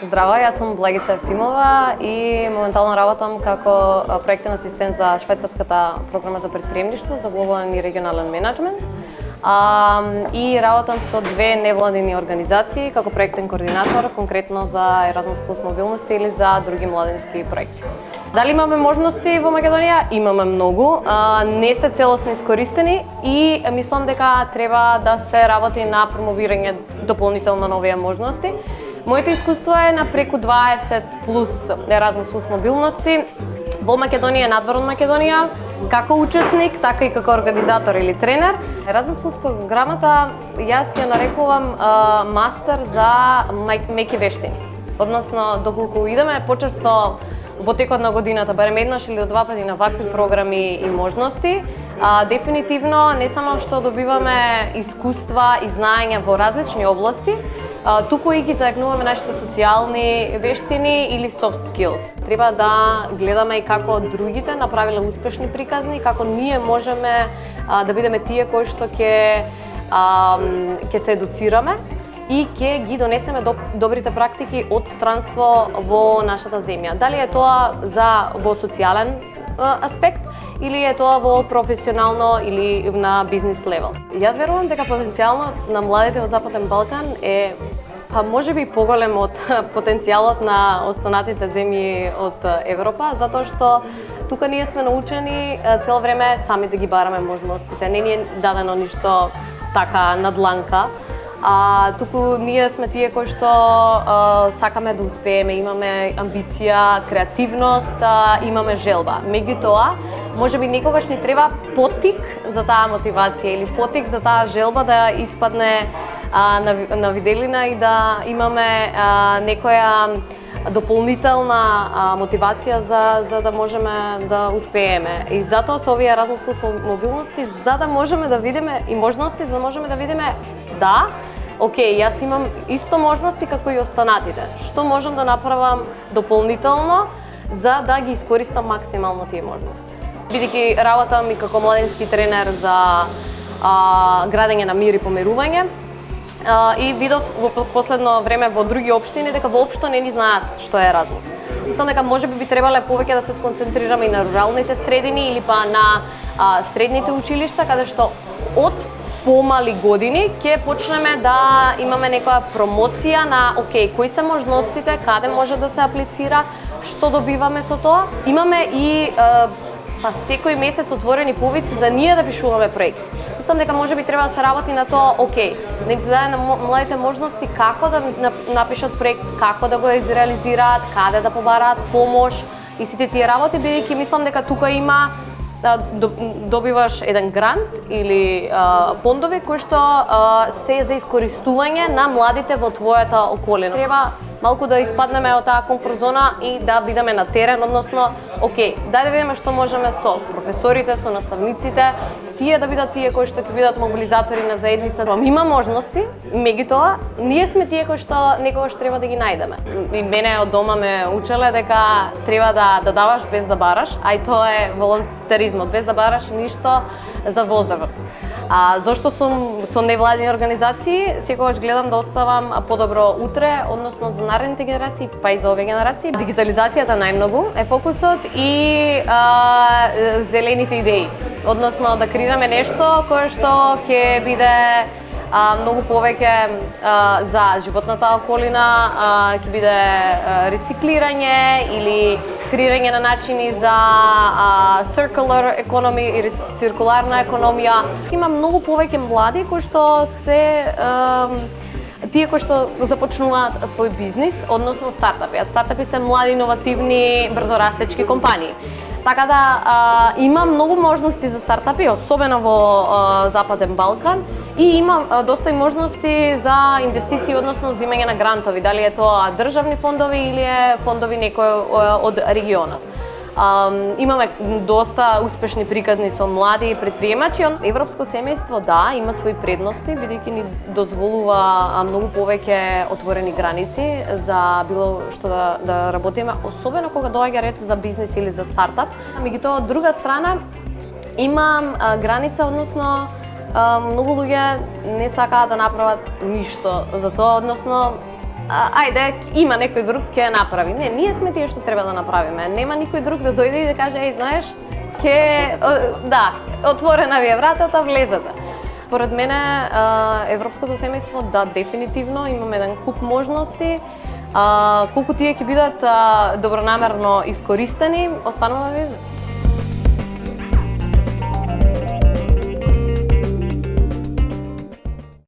Здраво, јас сум Благица Евтимова и моментално работам како проектен асистент за швајцарската програма за предприемништво за глобален и регионален менеджмент. И работам со две невладини организации како проектен координатор, конкретно за Erasmus Plus мобилност или за други младински проекти. Дали имаме можности во Македонија? Имаме многу, не се целосно искористени и мислам дека треба да се работи на промовирање дополнително на овие можности. Моето искуство е на преку 20 плюс Erasmus Plus мобилности во Македонија и надвор од Македонија, како учесник, така и како организатор или тренер. Erasmus Plus програмата јас ја нарекувам мастер за меки вештини. Односно, доколку идеме почесто во текот на годината, барем еднаш или два пати на вакви програми и можности, дефинитивно не само што добиваме искуства и знаења во различни области, туку и ги зајакнуваме нашите социјални вештини или soft skills. Треба да гледаме и како другите направиле успешни приказни, како ние можеме да бидеме тие кои што ќе се едуцираме и ќе ги донесеме добрите практики од странство во нашата земја. Дали е тоа во социјален аспект или е тоа во професионално или на бизнес левел. Ја верувам дека потенцијалот на младите во Западен Балкан е можеби поголем од потенцијалот на останатите земји од Европа, затоа што тука ние сме научени цело време сами да ги бараме можностите. Не ни е дадено ништо така на дланка. Туку ние сме тие кои што сакаме да успееме, имаме амбиција, креативност, имаме желба. Меѓутоа, можеби некогаш ни треба поттик за таа мотивација или поттик за таа желба да испадне на виделина и да имаме некоја дополнителна мотивација за да можеме да успееме. И затоа со овие Erasmus Plus мобилности, за да можеме да видиме и можности, за да можеме да видиме океј, јас имам исто можности како и останатите. Што можам да направам дополнително за да ги искористам максимално тие можности. Бидејќи работам и како младински тренер за градење на мир и помирување, и видов во последно време во други општини дека воопшто не ни знаат што е Erasmus. Мислам дека можеби би требале повеќе да се сконцентрираме и на руралните средини или па на средните училишта, каде што од помали години ќе почнеме да имаме некоја промоција на кои се можностите, каде може да се аплицира, што добиваме со тоа. Имаме и секој месец отворени повици за ние да пишуваме проекти. Мислам дека можеби треба да се работи на тоа, да им се даде на младите можности како да напишат проект, како да го изреализираат, каде да побараат помош и сите тие работи, бидејќи мислам дека тука има добиваш еден грант или фондови кои што се за искористување на младите во твојата околина. Треба малку да испаднеме од таа комфорт зона и да бидеме на терен, односно, дај да видиме што можеме со професорите, со наставниците, тие да бидат тие кои што ќе бидат мобилизатори на заедницата. Има можности, меѓутоа, ние сме тие кои што некогаш треба да ги најдеме. И мене од дома ме учеле дека треба да даваш без да бараш, а и тоа е волонтеризмот, без да бараш ништо за возрст. Зошто сум со невладини организации, секогаш гледам да оставам подобро утре, односно за наредните генерации, па и за овие генерации. Дигитализацијата најмногу е фокусот и зелените идеи, односно да креираме нешто кое што ќе биде многу повеќе за животната околина, ќе биде рециклирање или креирање на начини за circular economy или циркуларна економија. Има многу повеќе млади кои што се тие кои што започнуваат свој бизнис, односно стартапи. Стартапи се млади, иновативни, брзорастечки компании. Така да има многу можности за стартапи, особено во Западен Балкан, и има доста и можности за инвестиции, односно земање на грантови, дали е тоа државни фондови или е фондови некој од регионот. Имаме доста успешни приказни со млади предприемачи. Европско семејство, има своји предности, бидејќи ни дозволува многу повеќе отворени граници за било што да работиме, особено кога доаѓа ред за бизнес или за стартап. Меѓутоа, од друга страна, имам граница, односно многу луѓе не сакаат да направат ништо за тоа, односно ајде, има некој друг ќе ја направи. Не, ние сме тие што треба да направиме. Нема никој друг да дојде и да каже, еј, знаеш, да, отворена ви е вратата, влезете. Според мене, европското семејство, да, дефинитивно, имаме еден куп можности. Колку тие ќе бидат добронамерно искористени, останува да видиме.